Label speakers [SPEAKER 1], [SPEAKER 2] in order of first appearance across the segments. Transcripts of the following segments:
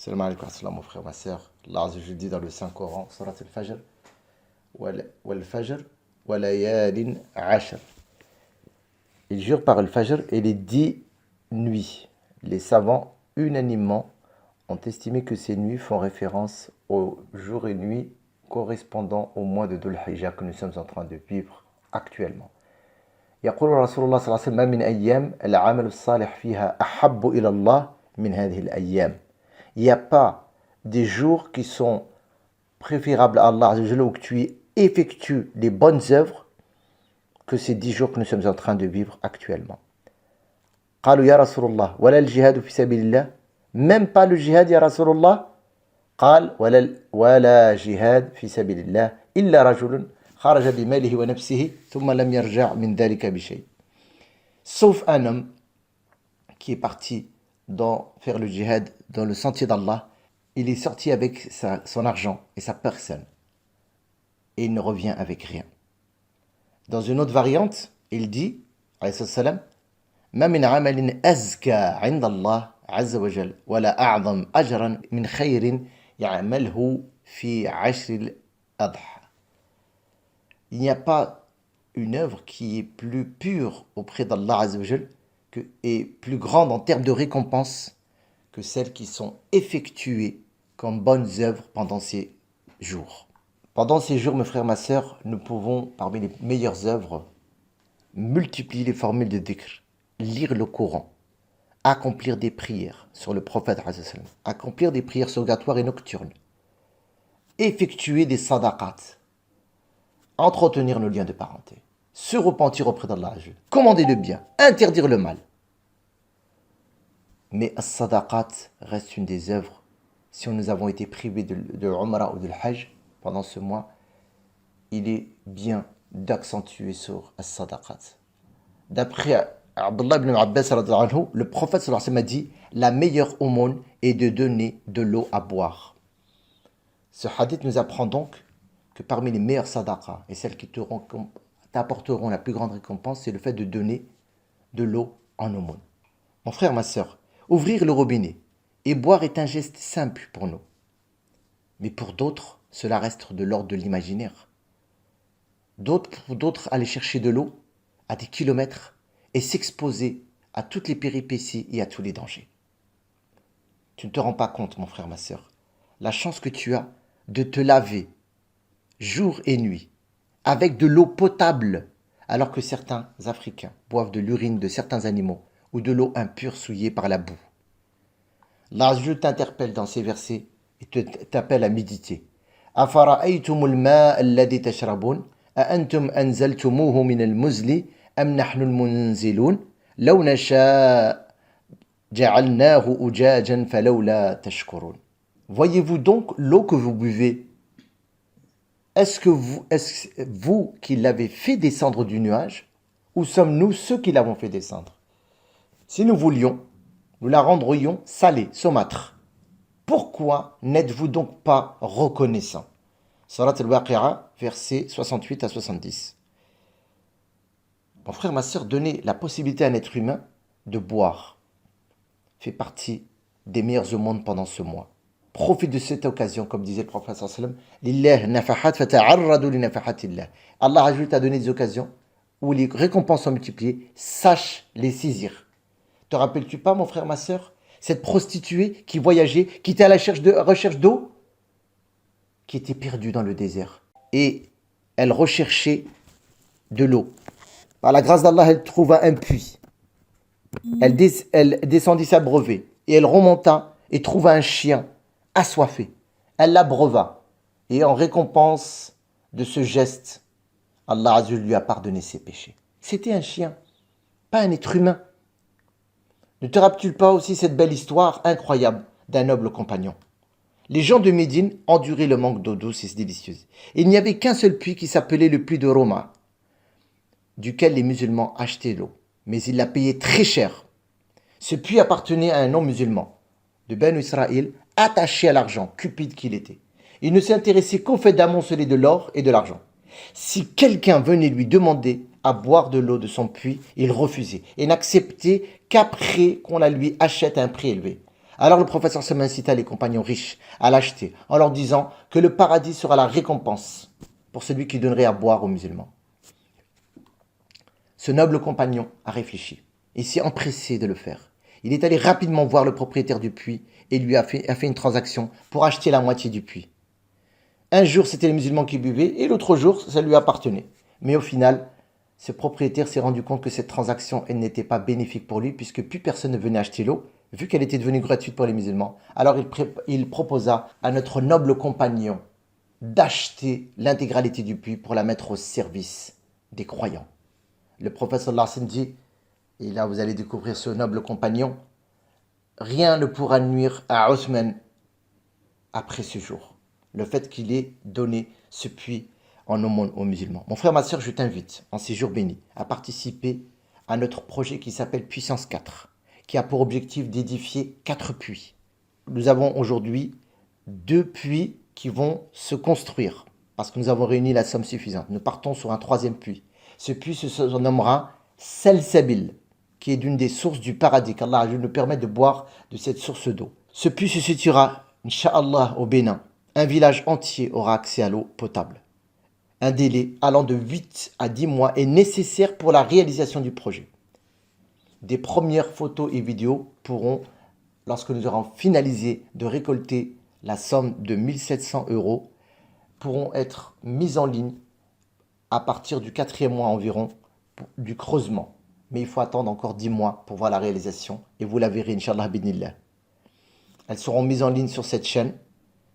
[SPEAKER 1] Salam alaikum, salam mon frère, ma soeur. Allah Azza wa Jalla dit dans le Saint-Coran, Surat al-Fajr, wal-Fajr, wa layalin ashr. Il jure par le Fajr et les 10 nuits. Les savants, unanimement, ont estimé que ces nuits font référence aux jours et nuits correspondant au mois de Dhul Hijjah que nous sommes en train de vivre actuellement. يقول رسول الله صلى الله عليه وسلم ما من أيام العمل الصالح فيها أحب إلى الله من هذه الأيام. Il n'y a pas des jours qui sont préférables à Allah où tu effectues les bonnes œuvres que ces 10 jours que nous sommes en train de vivre actuellement. قالوا يا رسول الله ولا الجهاد في سبيل الله, même pas le jihad يا رسول الله. قال ولا جهاد في سبيل الله إلا رجل خرج بماله ونفسه ثم لم يرجع من ذلك بشيء. Sauf un homme qui est parti faire le djihad dans le sentier d'Allah, il est sorti avec son argent et sa personne et il ne revient avec rien. Dans une autre variante, il dit alayhi salam ما من عمل أزكى عند الله عز وجل ولا أعظم أجرا من خير يعمله في عشر الأضحى. Il n'y a pas une œuvre qui est plus pure auprès d'Allah Azza wa Jal et plus grande en termes de récompense que celles qui sont effectuées comme bonnes œuvres pendant ces jours. Pendant ces jours, mes frères, ma sœur, nous pouvons, parmi les meilleures œuvres, multiplier les formules de dhikr, lire le Coran, accomplir des prières sur le prophète, accomplir des prières surgatoires et nocturnes, effectuer des sadaqat, entretenir nos liens de parenté, se repentir auprès d'Allah, commander le bien, interdire le mal. Mais as-sadaqat reste une des œuvres. Si nous avons été privés de Umrah ou de Hajj pendant ce mois, il est bien d'accentuer sur as-sadaqat. D'après Abdullah ibn Abbas, le prophète sallallahu alayhi wa sallam a dit la meilleure aumône est de donner de l'eau à boire. Ce hadith nous apprend donc que parmi les meilleures sadaqas et celles qui t'apporteront la plus grande récompense, c'est le fait de donner de l'eau en aumône. Mon frère, ma sœur, ouvrir le robinet et boire est un geste simple pour nous. Mais pour d'autres, cela reste de l'ordre de l'imaginaire. Pour d'autres, aller chercher de l'eau à des kilomètres et s'exposer à toutes les péripéties et à tous les dangers. Tu ne te rends pas compte, mon frère, ma sœur, la chance que tu as de te laver jour et nuit avec de l'eau potable, alors que certains Africains boivent de l'urine de certains animaux ou de l'eau impure souillée par la boue. Là, je t'interpelle dans ces versets et t'appelle à méditer. أفرأيتم الماء الذي تشربون أأنتم أنزلتموه من المزل أم نحن المنزلون لو نشاء جعلناه أجاجا فلولا تشكرون. Voyez-vous donc l'eau que vous buvez? Est-ce vous qui l'avez fait descendre du nuage, ou sommes-nous ceux qui l'avons fait descendre? Si nous voulions, nous la rendrions salée, saumâtre. Pourquoi n'êtes-vous donc pas reconnaissants? Surat al-Waqi'a, versets 68 à 70. Mon frère, ma sœur, donner la possibilité à un être humain de boire fait partie des meilleurs au monde pendant ce mois. Profite de cette occasion, comme disait le prophète sallallahu alayhi wa sallam, nafahat fata'arradu li nafahatillah. Allah a donné des occasions où les récompenses sont multipliées, sache les saisir. Te rappelles-tu pas, mon frère, ma sœur, cette prostituée qui voyageait, qui était à la recherche d'eau, qui était perdue dans le désert, et elle recherchait de l'eau. Par la grâce d'Allah, elle trouva un puits. Elle descendit s'abreuver, et elle remonta et trouva un chien assoiffé. Elle l'abreuva. Et en récompense de ce geste, Allah Azza lui a pardonné ses péchés. C'était un chien, pas un être humain. Ne te rappelles-tu pas aussi cette belle histoire incroyable d'un noble compagnon? Les gens de Médine enduraient le manque d'eau douce et délicieuse. Il n'y avait qu'un seul puits qui s'appelait le puits de Roma, duquel les musulmans achetaient l'eau. Mais ils la payaient très cher. Ce puits appartenait à un non-musulman de Banu Israël, attaché à l'argent, cupide qu'il était. Il ne s'intéressait qu'au fait d'amonceler de l'or et de l'argent. Si quelqu'un venait lui demander à boire de l'eau de son puits, il refusait et n'acceptait qu'après qu'on la lui achète à un prix élevé. Alors le prophète sallam incita les compagnons riches à l'acheter en leur disant que le paradis sera la récompense pour celui qui donnerait à boire aux musulmans. Ce noble compagnon a réfléchi et s'est empressé de le faire. Il est allé rapidement voir le propriétaire du puits et lui a fait une transaction pour acheter la moitié du puits. Un jour, c'était les musulmans qui buvaient et l'autre jour, ça lui appartenait. Mais au final, ce propriétaire s'est rendu compte que cette transaction elle n'était pas bénéfique pour lui puisque plus personne ne venait acheter l'eau vu qu'elle était devenue gratuite pour les musulmans. Alors il proposa à notre noble compagnon d'acheter l'intégralité du puits pour la mettre au service des croyants. Le prophète sallallahu alayhi wa sallam dit, et là vous allez découvrir ce noble compagnon, rien ne pourra nuire à Othman après ce jour. Le fait qu'il ait donné ce puits en aumône aux musulmans. Mon frère, ma soeur, je t'invite en ces jours bénis à participer à notre projet qui s'appelle Puissance 4, qui a pour objectif d'édifier 4 puits. Nous avons aujourd'hui 2 puits qui vont se construire parce que nous avons réuni la somme suffisante. Nous partons sur un 3e puits. Ce puits se nommera Salsabil, qui est d'une des sources du paradis, qu'Allah nous permet de boire de cette source d'eau. Ce puits se situera, Inch'Allah, au Bénin. Un village entier aura accès à l'eau potable. Un délai allant de 8 à 10 mois est nécessaire pour la réalisation du projet. Des premières photos et vidéos pourront, lorsque nous aurons finalisé de récolter la somme de 1700 €, pourront être mises en ligne à partir du 4e mois environ du creusement. Mais il faut attendre encore 10 mois pour voir la réalisation. Et vous la verrez, Inch'Allah, bidnillah. Elles seront mises en ligne sur cette chaîne.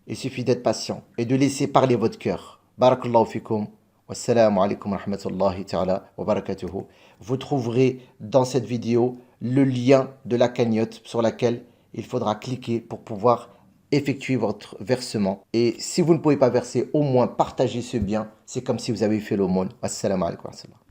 [SPEAKER 1] Il suffit d'être patient et de laisser parler votre cœur. Barakallahu fikum. Wassalamu alaikum wa rahmatullahi ta'ala wa barakatuhu. Vous trouverez dans cette vidéo le lien de la cagnotte sur laquelle il faudra cliquer pour pouvoir effectuer votre versement. Et si vous ne pouvez pas verser, au moins partagez ce bien. C'est comme si vous avez fait l'aumône. Wassalamu alaikum wa rahmatullah.